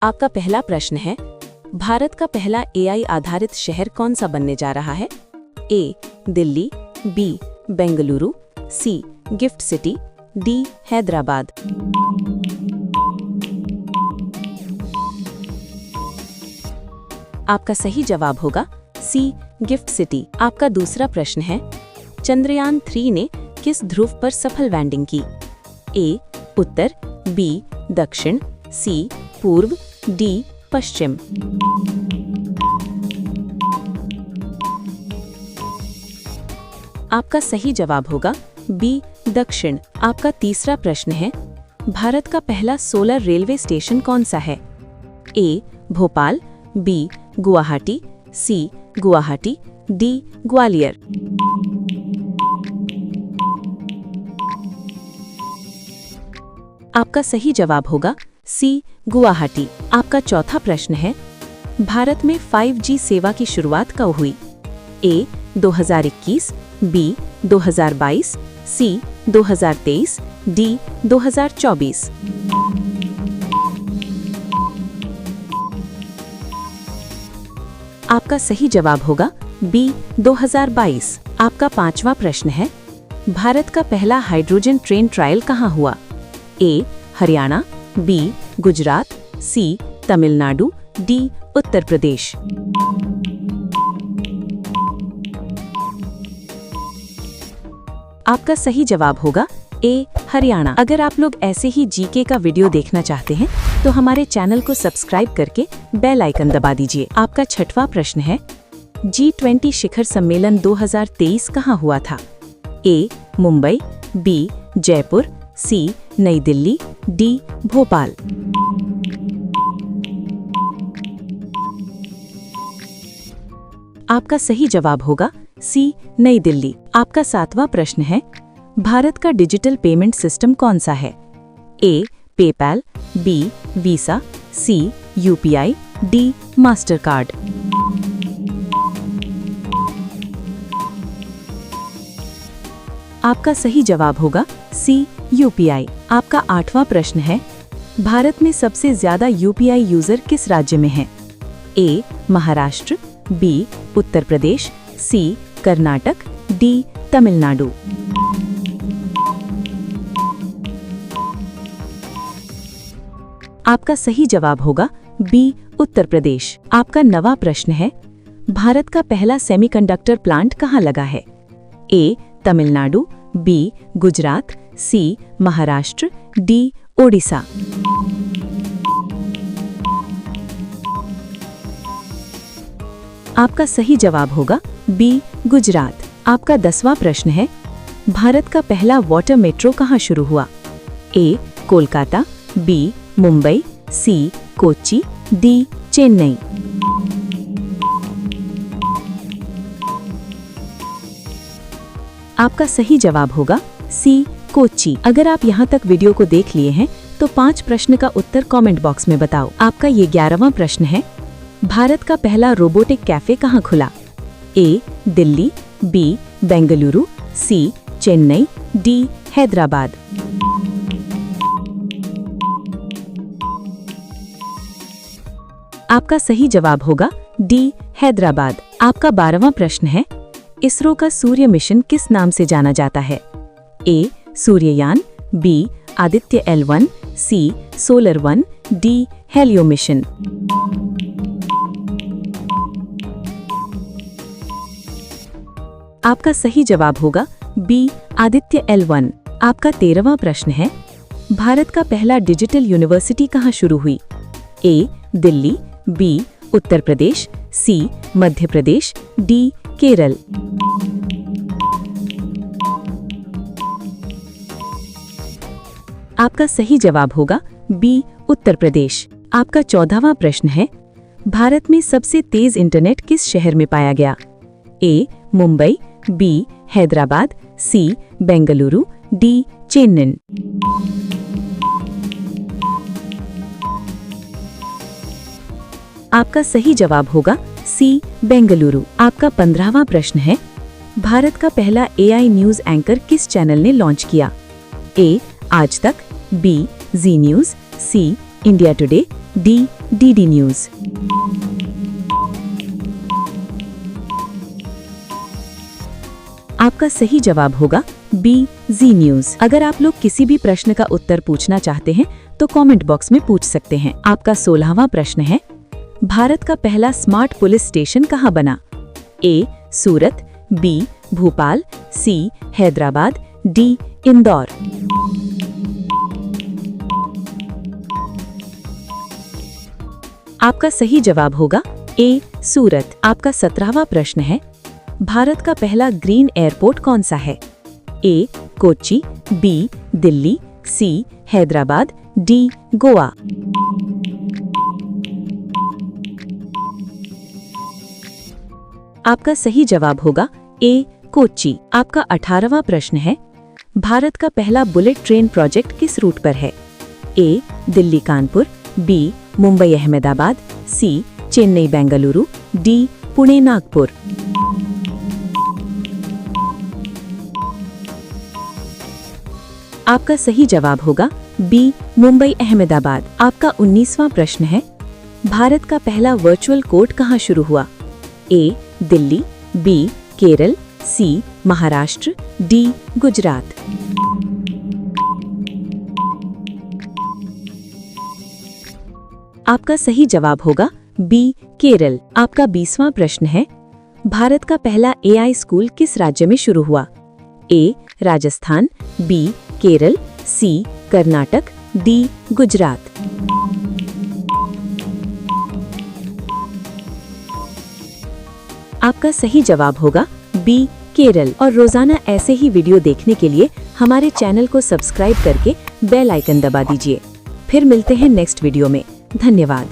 आपका पहला प्रश्न है, भारत का पहला एआई आधारित शहर कौन सा बनने जा रहा है? A. Delhi, B. Bengaluru, C. Gift city, D. Hyderabad. आपका सही जवाब होगा सी. Gift city. आपका दूसरा प्रश्न है, चंद्रयान 3 ने किस ध्रुव पर सफल लैंडिंग की? ए. उत्तर, बी. दक्षिण, सी. पूर्व, डी. पश्चिम। आपका सही जवाब होगा बी. दक्षिण। आपका तीसरा प्रश्न है, भारत का पहला सोलर रेलवे स्टेशन कौन सा है? ए. भोपाल, बी. गुवाहाटी, सी. गुवाहाटी, डी. ग्वालियर। आपका सही जवाब होगा सी. गुवाहाटी। आपका चौथा प्रश्न है, भारत में 5G सेवा की शुरुआत कब हुई? ए. 2021, बी. 2022, सी. 2023, डी. 2024। आपका सही जवाब होगा बी. 2022। आपका पांचवा प्रश्न है, भारत का पहला हाइड्रोजन ट्रेन ट्रायल कहाँ हुआ? ए. हरियाणा, बी. गुजरात, सी. तमिलनाडु, डी. उत्तर प्रदेश। आपका सही जवाब होगा ए. हरियाणा। अगर आप लोग ऐसे ही जीके का वीडियो देखना चाहते हैं तो हमारे चैनल को सब्सक्राइब करके बेल आइकन दबा दीजिए। आपका छठवां प्रश्न है, G20 शिखर सम्मेलन 2023 कहाँ हुआ था? ए. मुंबई, बी. जयपुर, सी. नई दिल्ली, डी. भोपाल। आपका सही जवाब होगा सी. नई दिल्ली। आपका सातवां प्रश्न है, भारत का डिजिटल पेमेंट सिस्टम कौन सा है? A. PayPal, B. Visa, C. UPI, D. Mastercard. आपका सही जवाब होगा सी. यूपीआई। आपका आठवां प्रश्न है, भारत में सबसे ज्यादा यूपीआई यूजर किस राज्य में हैं? ए. महाराष्ट्र, बी. उत्तर प्रदेश, सी. कर्नाटक, डी. तमिलनाडु। आपका सही जवाब होगा बी. उत्तर प्रदेश। आपका 9वां प्रश्न है, भारत का पहला सेमीकंडक्टर प्लांट कहाँ लगा है? ए. तमिलनाडु, बी. गुजरात, सी. महाराष्ट्र, डी. ओडिशा। आपका सही जवाब होगा बी. गुजरात। आपका 10वां प्रश्न है, भारत का पहला वाटर मेट्रो कहाँ शुरू हुआ? ए. कोलकाता, बी. मुंबई, सी. कोच्चि, डी. चेन्नई। आपका सही जवाब होगा सी. कोच्चि। अगर आप यहाँ तक वीडियो को देख लिए हैं तो 5 प्रश्न का उत्तर कमेंट बॉक्स में बताओ। आपका ये 11वां प्रश्न है, भारत का पहला रोबोटिक कैफे कहाँ खुला? ए. दिल्ली, बी. बेंगलुरु, सी. चेन्नई, डी. हैदराबाद। आपका सही जवाब होगा डी. हैदराबाद। आपका 12वां प्रश्न है, इसरो का सूर्य मिशन किस नाम से जाना जाता है? A. Suryayaan, B. Aditya L1, C. Solar 1, D. Helio mission. आपका सही जवाब होगा बी. आदित्य L1। आपका 13वां प्रश्न है, भारत का पहला डिजिटल यूनिवर्सिटी कहाँ शुरू हुई? ए. दिल्ली, बी. उत्तर प्रदेश, सी. मध्य प्रदेश, डी. केरल। आपका सही जवाब होगा बी. उत्तर प्रदेश। आपका 14वां प्रश्न है, भारत में सबसे तेज इंटरनेट किस शहर में पाया गया? ए. मुंबई, बी. हैदराबाद, सी. बेंगलुरु, डी. चेन्नई। आपका सही जवाब होगा सी. बेंगलुरु। आपका 15वां प्रश्न है, भारत का पहला एआई न्यूज एंकर किस चैनल ने लॉन्च किया? A. Aaj Tak, B. Zee news, C. India Today, D. DD news. आपका सही जवाब होगा बी, जी न्यूज। अगर आप लोग किसी भी प्रश्न का उत्तर पूछना चाहते हैं तो कमेंट बॉक्स में पूछ सकते हैं। आपका 16वां प्रश्न है, भारत का पहला स्मार्ट पुलिस स्टेशन कहाँ बना? ए, सूरत, बी, भोपाल, सी, हैदराबाद, डी, इंदौर। आपका सही जवाब होगा ए, सूरत। आपका 17वां प्रश्न है, भारत का पहला ग्रीन एयरपोर्ट कौन सा है? ए, कोच्चि, बी, दिल्ली, सी, हैदराबाद, डी, गोवा। आपका सही जवाब होगा ए, कोच्चि। आपका 18वां प्रश्न है, भारत का पहला बुलेट ट्रेन प्रोजेक्ट किस रूट पर है? A, Delhi Kanpur, B, Mumbai Ahmedabad, C, Chennai Bengaluru, D, Pune Nagpur. आपका सही जवाब होगा बी, मुंबई अहमदाबाद। आपका 19वां प्रश्न है, भारत का पहला वर्चुअल कोर्ट कहाँ शुरू हुआ? ए, दिल्ली, बी, केरल, सी, महाराष्ट्र, डी, गुजरात। आपका सही जवाब होगा बी, केरल। आपका 20वां प्रश्न है, भारत का पहला एआई स्कूल किस राज्य में शुरू हुआ? ए, राजस्थान, बी, केरल, सी, कर्नाटक, डी, गुजरात। आपका सही जवाब होगा बी, केरल। और रोजाना ऐसे ही वीडियो देखने के लिए हमारे चैनल को सब्सक्राइब करके बेल आइकन दबा दीजिए। फिर मिलते हैं नेक्स्ट वीडियो में। धन्यवाद।